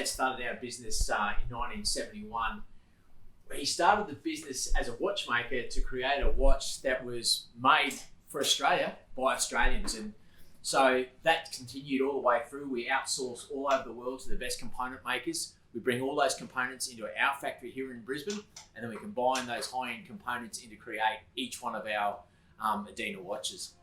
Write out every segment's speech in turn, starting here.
dad started our business in 1971. He started the business as a watchmaker to create a watch that was made for Australia by Australians. And so that continued all the way through. We outsource all over the world to the best component makers. We bring all those components into our factory here in Brisbane, and then we combine those high-end components into create each one of our Adina watches.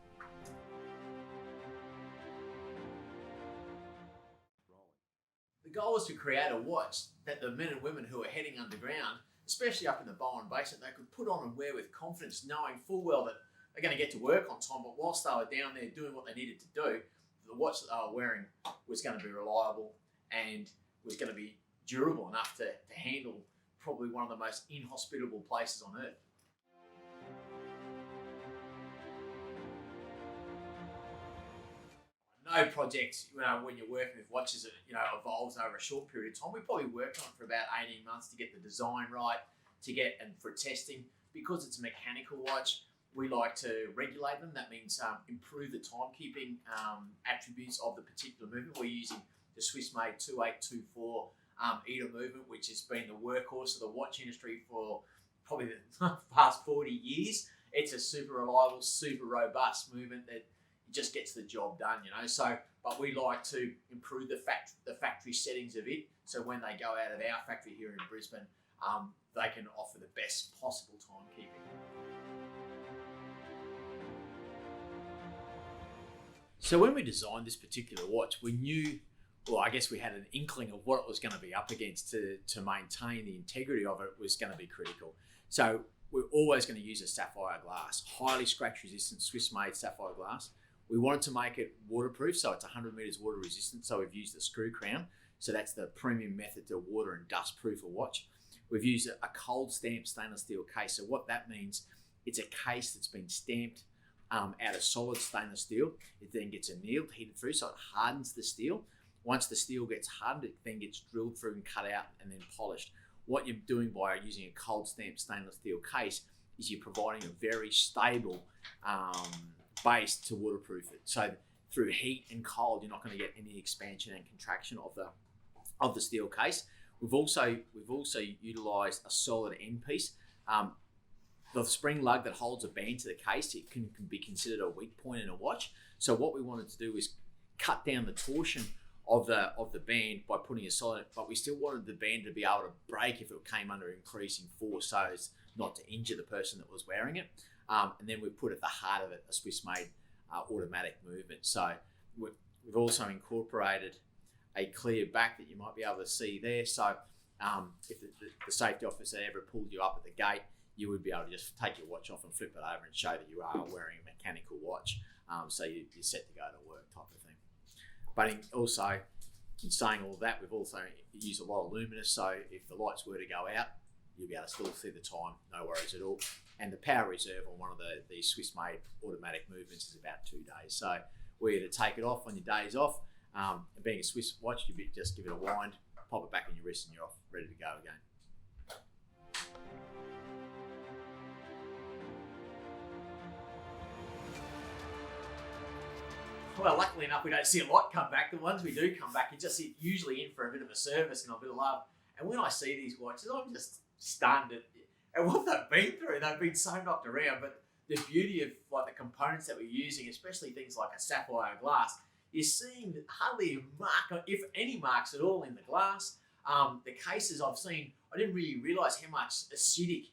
The goal is to create a watch that the men and women who are heading underground, especially up in the Bowen Basin, they could put on and wear with confidence, knowing full well that they're going to get to work on time, but whilst they were down there doing what they needed to do, the watch that they were wearing was going to be reliable and was going to be durable enough to handle probably one of the most inhospitable places on earth. No project, when you're working with watches, that evolves over a short period of time. We probably worked on it for about 18 months to get the design right, and for testing. Because it's a mechanical watch, we like to regulate them. That means improve the timekeeping attributes of the particular movement. We're using the Swiss-made 2824 ETA movement, which has been the workhorse of the watch industry for probably the past 40 years. It's a super reliable, super robust movement that just gets the job done, So, but we like to improve the factory settings of it, so when they go out of our factory here in Brisbane, they can offer the best possible timekeeping. So when we designed this particular watch, we knew, well, I guess we had an inkling of what it was going to be up against. To maintain the integrity of it was going to be critical. So we're always going to use a sapphire glass, highly scratch resistant Swiss-made sapphire glass. We wanted to make it waterproof, so it's 100 meters water resistant. So we've used the screw crown. So that's the premium method to water and dust proof a watch. We've used a cold stamped stainless steel case. So what that means, it's a case that's been stamped out of solid stainless steel. It then gets annealed, heated through, so it hardens the steel. Once the steel gets hardened, it then gets drilled through and cut out and then polished. What you're doing by using a cold stamped stainless steel case is you're providing a very stable base to waterproof it. So through heat and cold, you're not going to get any expansion and contraction of the steel case. We've also utilised a solid end piece. The spring lug that holds a band to the case, it can be considered a weak point in a watch. So what we wanted to do is cut down the torsion of the band by putting a solid, but we still wanted the band to be able to break if it came under increasing force, so as not to injure the person that was wearing it. And then we put at the heart of it a Swiss-made automatic movement. So we've also incorporated a clear back that you might be able to see there. So if the safety officer ever pulled you up at the gate, you would be able to just take your watch off and flip it over and show that you are wearing a mechanical watch. So you're set to go to work type of thing. But in saying all that, we've also used a lot of luminous, so if the lights were to go out, you'll be able to still see the time, no worries at all. And the power reserve on one of the Swiss-made automatic movements is about 2 days. So were you to take it off on your days off, and being a Swiss watch, you just give it a wind, pop it back on your wrist, and you're off, ready to go again. Well, luckily enough, we don't see a lot come back. The ones we do come back, you just usually in for a bit of a service and a bit of love. And when I see these watches, I'm just stunned at what they've been through. They've been so knocked around, but the beauty of the components that we're using, especially things like a sapphire glass, you're seeing hardly a mark, if any marks at all, in the glass. The cases I've seen, I didn't really realise how much acidic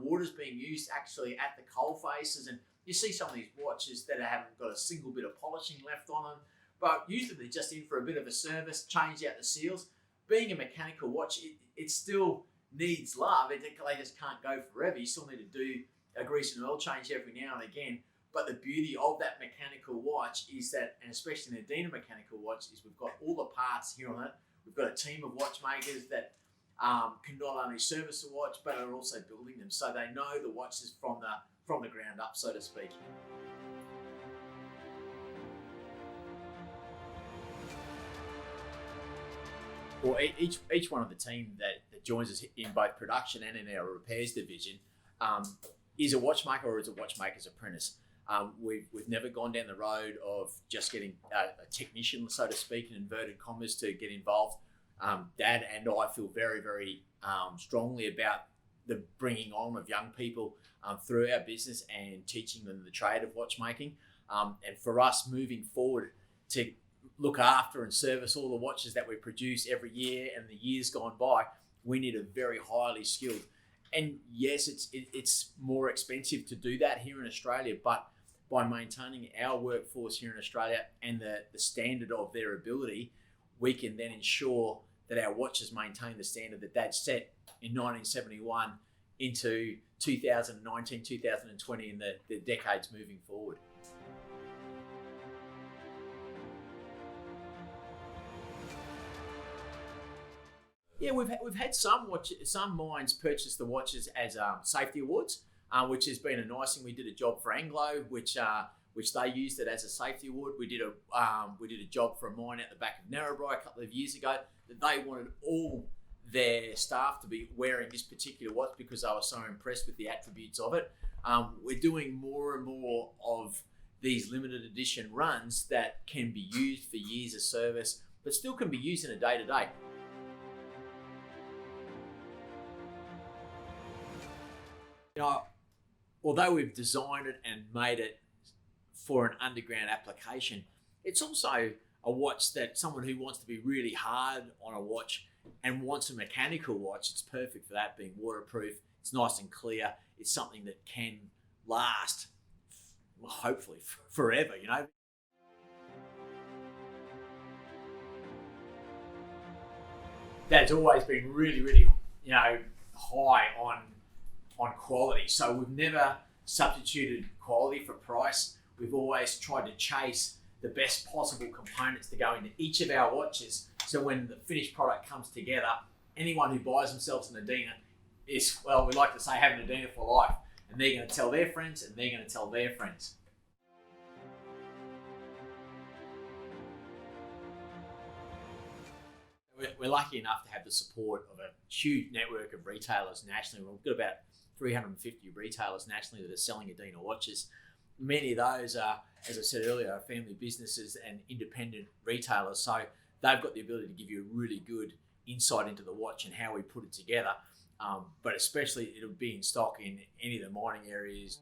water's being used actually at the coal faces, and you see some of these watches that haven't got a single bit of polishing left on them, but usually they're just in for a bit of a service, change out the seals. Being a mechanical watch, it still needs love. They just can't go forever. You still need to do a grease and oil change every now and again. But the beauty of that mechanical watch is that, and especially an Adina mechanical watch, is we've got all the parts here on it. We've got a team of watchmakers that can not only service the watch, but are also building them. So they know the watches from the ground up, so to speak. Well, each one of the team that joins us in both production and in our repairs division is a watchmaker or is a watchmaker's apprentice. We've never gone down the road of just getting a technician, so to speak, in inverted commas, to get involved. Dad and I feel very, very strongly about the bringing on of young people through our business and teaching them the trade of watchmaking. And for us moving forward to look after and service all the watches that we produce every year and the years gone by, we need a very highly skilled. And yes, it's more expensive to do that here in Australia, but by maintaining our workforce here in Australia and the standard of their ability, we can then ensure that our watches maintain the standard that Dad set in 1971 into 2019, 2020 and the decades moving forward. Yeah, we've had some mines purchase the watches as safety awards, which has been a nice thing. We did a job for Anglo, which they used it as a safety award. We did a job for a mine out the back of Narrabri a couple of years ago that they wanted all their staff to be wearing this particular watch because they were so impressed with the attributes of it. We're doing more and more of these limited edition runs that can be used for years of service, but still can be used in a day-to-day. You know, although we've designed it and made it for an underground application, it's also a watch that someone who wants to be really hard on a watch and wants a mechanical watch, it's perfect for that, being waterproof. It's nice and clear. It's something that can last, well, hopefully forever, you know. Dad's always been really, really, you know, high on quality. So we've never substituted quality for price. We've always tried to chase the best possible components to go into each of our watches. So when the finished product comes together, anyone who buys themselves an Adina is, well, we like to say, have an Adina for life. And they're going to tell their friends and they're going to tell their friends. We're lucky enough to have the support of a huge network of retailers nationally. We've got about 350 retailers nationally that are selling Adina watches. Many of those are, as I said earlier, are family businesses and independent retailers. So they've got the ability to give you a really good insight into the watch and how we put it together. But especially it'll be in stock in any of the mining areas.